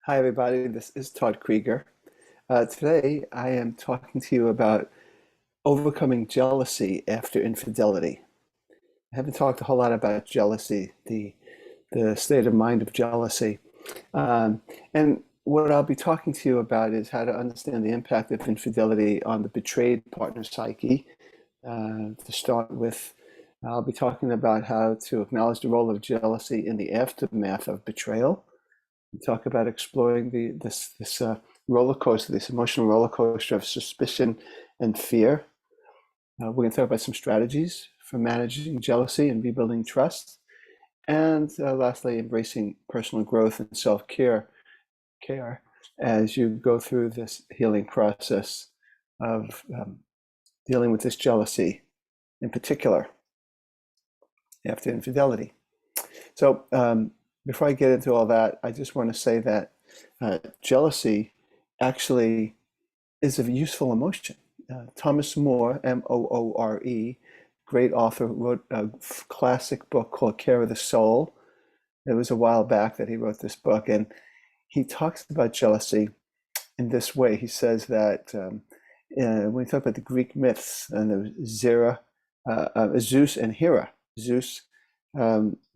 Hi, everybody. This is Todd Creager. Today, I am talking to you about overcoming jealousy after infidelity. I haven't talked a whole lot about jealousy, the state of mind of jealousy. And what I'll be talking to you about is how to understand the impact of infidelity on the betrayed partner's psyche. To start with, I'll be talking about how to acknowledge the role of jealousy in the aftermath of betrayal. Talk about exploring this roller coaster, this emotional roller coaster of suspicion and fear. We're going to talk about some strategies for managing jealousy and rebuilding trust, and lastly, embracing personal growth and self-care as you go through this healing process of dealing with this jealousy, in particular after infidelity. So before I get into all that, I just want to say that jealousy actually is a useful emotion. Thomas More, Moore, great author, wrote a classic book called Care of the Soul. It was a while back that he wrote this book, and he talks about jealousy in this way. He says that when we talk about the Greek myths and the Zeus and Hera, Zeus,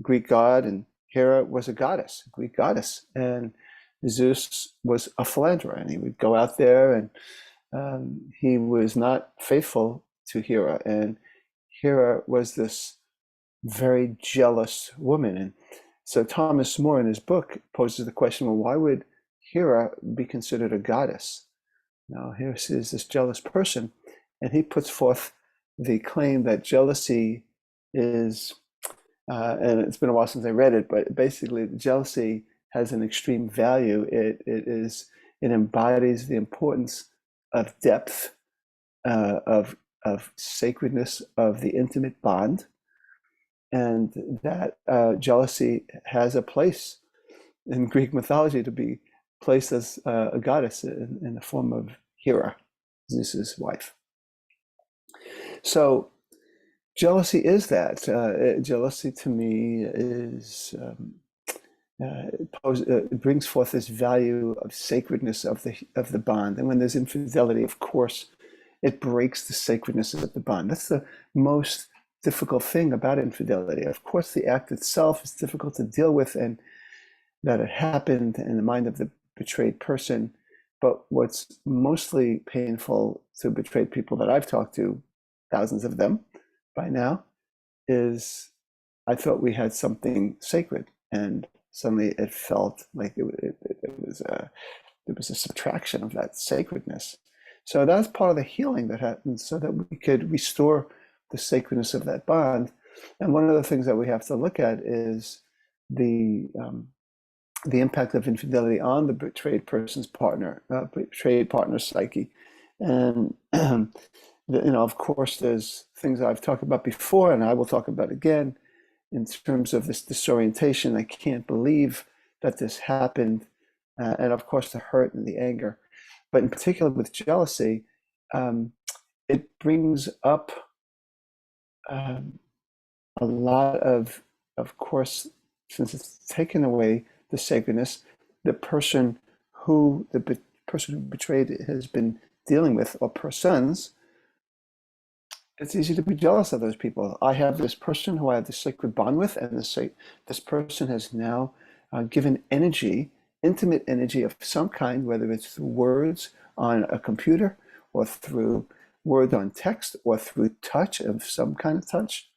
Greek god, and Hera was a goddess, a Greek goddess, and Zeus was a philanderer, and he would go out there, and he was not faithful to Hera, and Hera was this very jealous woman. And so Thomas More in his book poses the question, well, why would Hera be considered a goddess? Now, here is this jealous person, and he puts forth the claim that jealousy is and it's been a while since I read it, but basically jealousy has an extreme value. It embodies the importance of depth, of sacredness of the intimate bond, and that jealousy has a place in Greek mythology to be placed as a goddess in the form of Hera, Zeus's wife. So jealousy is that. Jealousy to me is it brings forth this value of sacredness of the bond. And when there's infidelity, of course, it breaks the sacredness of the bond. That's the most difficult thing about infidelity. Of course, the act itself is difficult to deal with, and that it happened in the mind of the betrayed person. But what's mostly painful to betrayed people that I've talked to, thousands of them by now, is I thought we had something sacred, and suddenly it felt like it was a subtraction of that sacredness. So that's part of the healing that happens, so that we could restore the sacredness of that bond. And one of the things that we have to look at is the impact of infidelity on the betrayed person's betrayed partner's psyche. And of course, there's things I've talked about before, and I will talk about again, in terms of this disorientation. I can't believe that this happened, and of course the hurt and the anger. But in particular with jealousy, it brings up a lot of course, since it's taken away the sacredness, the person who betrayed has been dealing with, or persons, it's easy to be jealous of those people. I have this person who I have this sacred bond with, and this person has now given energy, intimate energy of some kind, whether it's through words on a computer, or through word on text, or through touch of some kind of touch.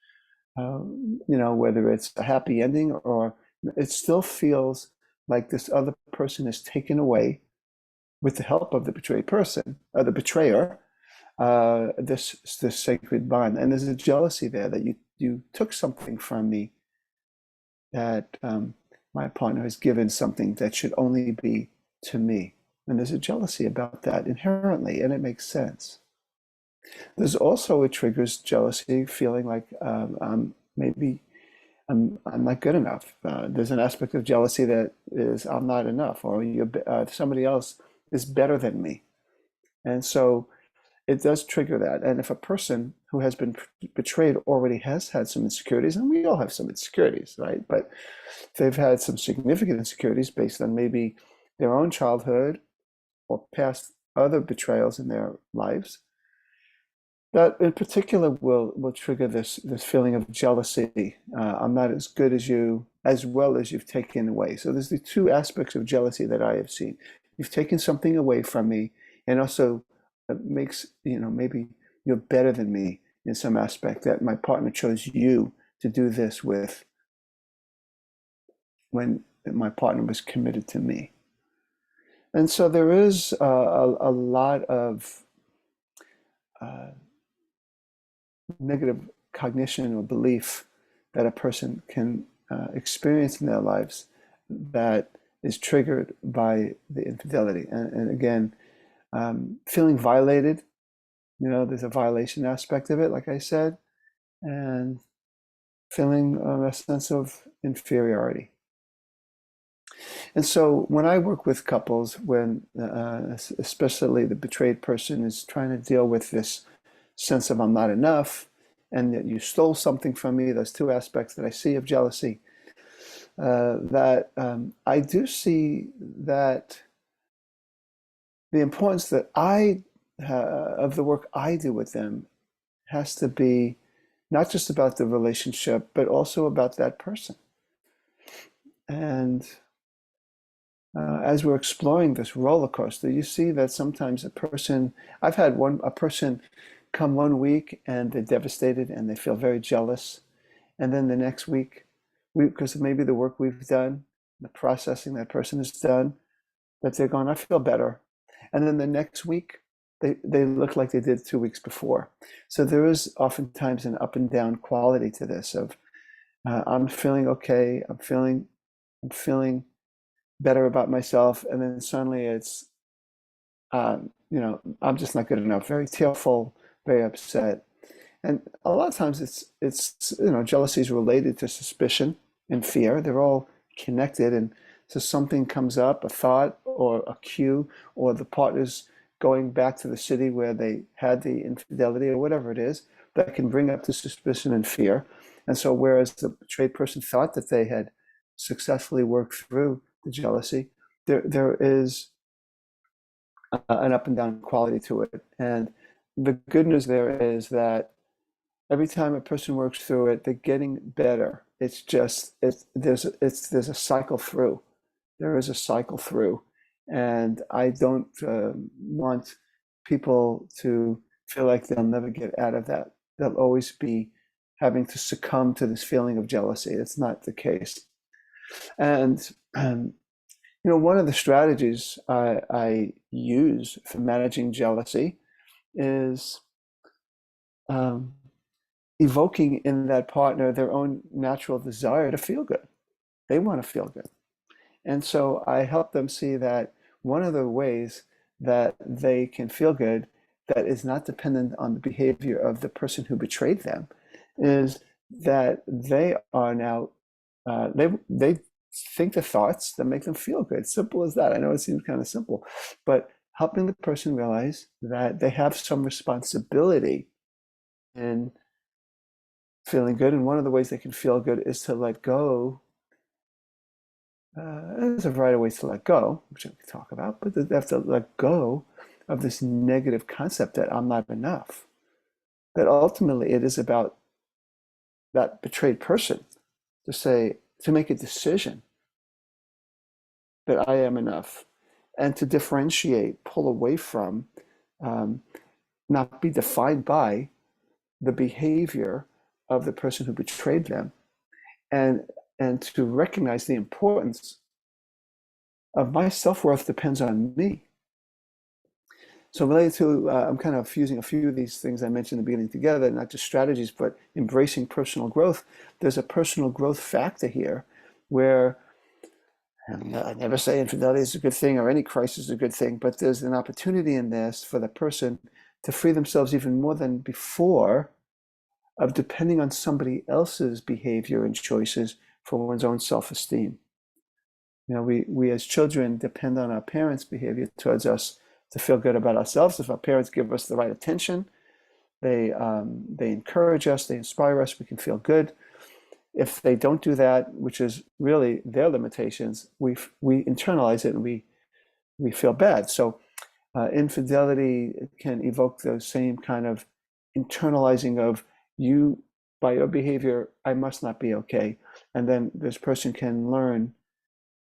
Whether it's a happy ending, or it still feels like this other person is taken away with the help of the betrayed person, or the betrayer, this sacred bond. And there's a jealousy there that you took something from me, that my partner has given something that should only be to me. And there's a jealousy about that inherently, and it makes sense. There's also, it triggers jealousy, feeling like maybe I'm not good enough. There's an aspect of jealousy that is, I'm not enough, or somebody else is better than me. And so it does trigger that. And if a person who has been betrayed already has had some insecurities, and we all have some insecurities, right? But they've had some significant insecurities based on maybe their own childhood or past other betrayals in their lives, that in particular will trigger this feeling of jealousy. I'm not as good as you, as well as you've taken away. So there's the two aspects of jealousy that I have seen. You've taken something away from me, and also makes, maybe you're better than me in some aspect, that my partner chose you to do this with when my partner was committed to me. And so there is a lot of uh, negative cognition or belief that a person can experience in their lives that is triggered by the infidelity. And again, feeling violated, there's a violation aspect of it, like I said, and feeling a sense of inferiority. And so when I work with couples, when especially the betrayed person is trying to deal with this sense of I'm not enough, and that you stole something from me, those two aspects that I see of jealousy, that I do see that the importance that of the work I do with them has to be not just about the relationship, but also about that person. And as we're exploring this roller coaster, you see that sometimes I've had a person come one week and they're devastated and they feel very jealous. And then the next week, because of maybe the work we've done, the processing that person has done, that they're going, I feel better. And then the next week, they look like they did 2 weeks before. So there is oftentimes an up and down quality to this of I'm feeling okay, I'm feeling better about myself, and then suddenly it's I'm just not good enough, very tearful, very upset. And a lot of times it's jealousy is related to suspicion and fear. They're all connected, and so something comes up, a thought or a cue, or the partner's going back to the city where they had the infidelity or whatever it is, that can bring up the suspicion and fear. And so whereas the betrayed person thought that they had successfully worked through the jealousy, there is an up and down quality to it. And the good news there is that every time a person works through it, they're getting better. It's just there's a cycle through. There is a cycle through, and I don't want people to feel like they'll never get out of that. They'll always be having to succumb to this feeling of jealousy. It's not the case. And one of the strategies I use for managing jealousy is um, evoking in that partner their own natural desire to feel good. They want to feel good. And so I help them see that one of the ways that they can feel good that is not dependent on the behavior of the person who betrayed them is that they are now, they think the thoughts that make them feel good. Simple as that. I know it seems kind of simple, but helping the person realize that they have some responsibility in feeling good. And one of the ways they can feel good is to let go. There's a variety of ways to let go, which I can talk about, but they have to let go of this negative concept that I'm not enough. That ultimately it is about that betrayed person to make a decision that I am enough, and to differentiate, pull away from, not be defined by the behavior of the person who betrayed them, and to recognize the importance of my self-worth depends on me. So related to, I'm kind of fusing a few of these things I mentioned in the beginning together, not just strategies, but embracing personal growth. There's a personal growth factor here where, and I never say infidelity is a good thing or any crisis is a good thing, but there's an opportunity in this for the person to free themselves even more than before of depending on somebody else's behavior and choices for one's own self-esteem. We as children depend on our parents' behavior towards us to feel good about ourselves. If our parents give us the right attention, they encourage us, they inspire us, we can feel good. If they don't do that, which is really their limitations, we internalize it and we we feel bad. So infidelity can evoke those same kind of internalizing of you, by your behavior, I must not be okay. And then this person can learn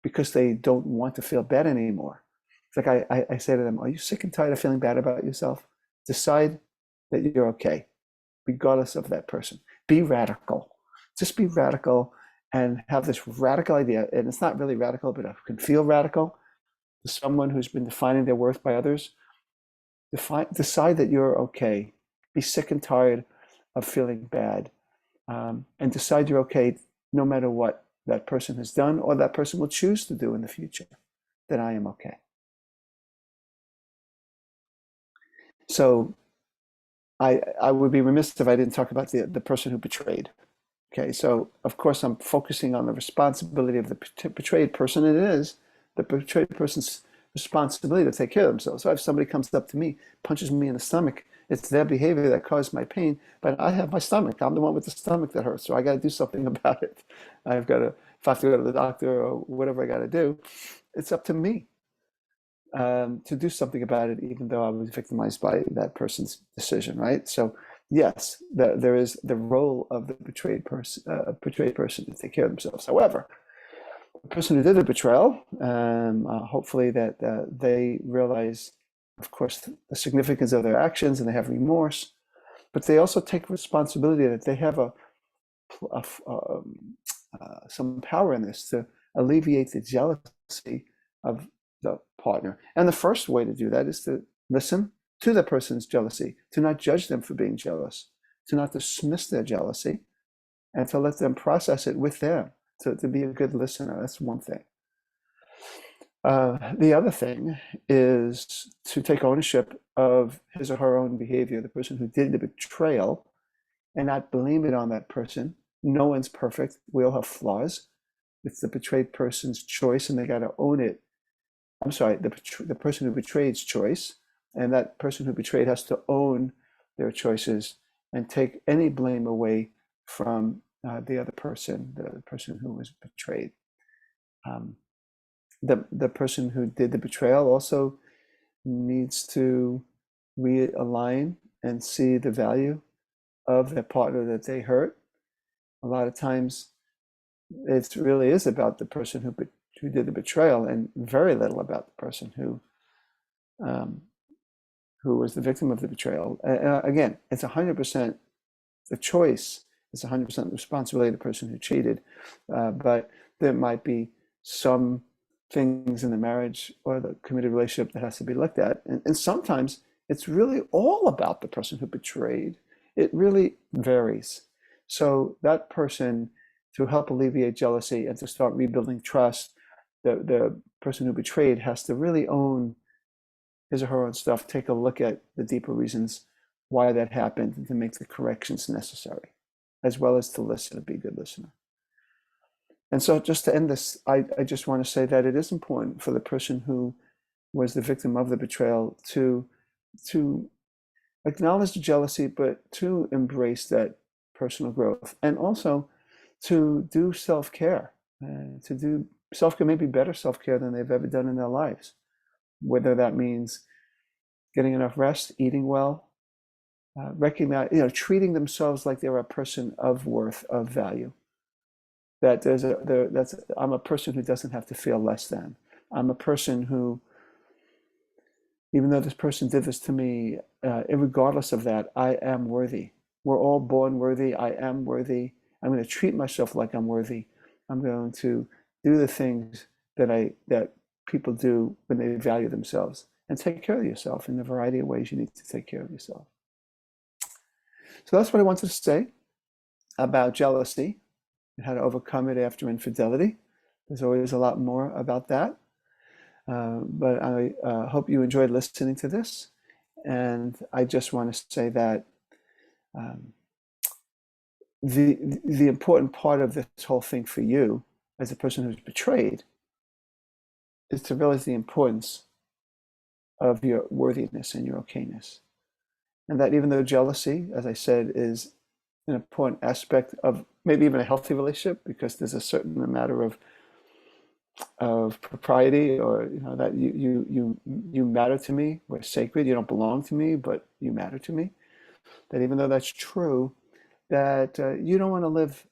because they don't want to feel bad anymore. It's like I say to them, are you sick and tired of feeling bad about yourself? Decide that you're okay, regardless of that person. Be radical. Just be radical and have this radical idea. And it's not really radical, but it can feel radical to someone who's been defining their worth by others. Decide that you're okay. Be sick and tired of feeling bad, and decide you're okay no matter what that person has done or that person will choose to do in the future, that I am okay. So I would be remiss if I didn't talk about the person who betrayed. Okay, so of course I'm focusing on the responsibility of the betrayed person. It is the betrayed person's responsibility to take care of themselves. So if somebody comes up to me, punches me in the stomach, it's their behavior that caused my pain, but I have my stomach. I'm the one with the stomach that hurts, so I got to do something about it. I've got to, if I have to go to the doctor or whatever I got to do, it's up to me to do something about it, even though I was victimized by that person's decision, right? So yes, there is the role of the betrayed person to take care of themselves. However, the person who did the betrayal, hopefully that they realize, of course, the significance of their actions and they have remorse, but they also take responsibility that they have some power in this to alleviate the jealousy of the partner. And the first way to do that is to listen to the person's jealousy, to not judge them for being jealous, to not dismiss their jealousy, and to let them process it with them, to be a good listener. That's one thing. The other thing is to take ownership of his or her own behavior, the person who did the betrayal, and not blame it on that person. No one's perfect. We all have flaws. It's the betrayed person's choice, and they got to own it. I'm sorry, the person who betrayed's choice, and that person who betrayed has to own their choices and take any blame away from the other person, the person who was betrayed. The person who did the betrayal also needs to realign and see the value of the partner that they hurt. A lot of times it really is about the person who did the betrayal and very little about the person who was the victim of the betrayal. Again, it's 100% the choice. It's 100% the responsibility of the person who cheated. But there might be some things in the marriage or the committed relationship that has to be looked at. And sometimes it's really all about the person who betrayed. It really varies. So that person, to help alleviate jealousy and to start rebuilding trust, the person who betrayed has to really own his or her own stuff, take a look at the deeper reasons why that happened, and to make the corrections necessary, as well as to listen and be a good listener. And so just to end this, I just want to say that it is important for the person who was the victim of the betrayal to acknowledge the jealousy, but to embrace that personal growth, and also to do self-care, to do self-care, maybe better self-care than they've ever done in their lives, whether that means getting enough rest, eating well, recognize, treating themselves like they're a person of worth, of value. That I'm a person who doesn't have to feel less than. I'm a person who, even though this person did this to me, regardless of that, I am worthy. We're all born worthy. I am worthy. I'm going to treat myself like I'm worthy. I'm going to do the things that people do when they value themselves, and take care of yourself in the variety of ways you need to take care of yourself. So that's what I wanted to say about jealousy and how to overcome it after infidelity. There's always a lot more about that. But I hope you enjoyed listening to this. And I just want to say that the important part of this whole thing for you, as a person who's betrayed, is to realize the importance of your worthiness and your okayness. And that even though jealousy, as I said, is an important aspect of maybe even a healthy relationship, because there's a certain amount of propriety, or that you matter to me, we're sacred, you don't belong to me, but you matter to me, that even though that's true, that you don't want to live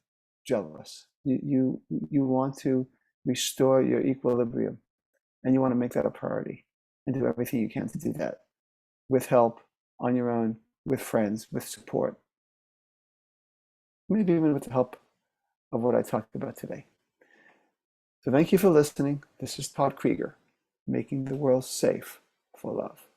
jealous. You want to restore your equilibrium, and you want to make that a priority and do everything you can to do that with help, on your own, with friends, with support, maybe even with the help of what I talked about today. So thank you for listening. This is Todd Creager, making the world safe for love.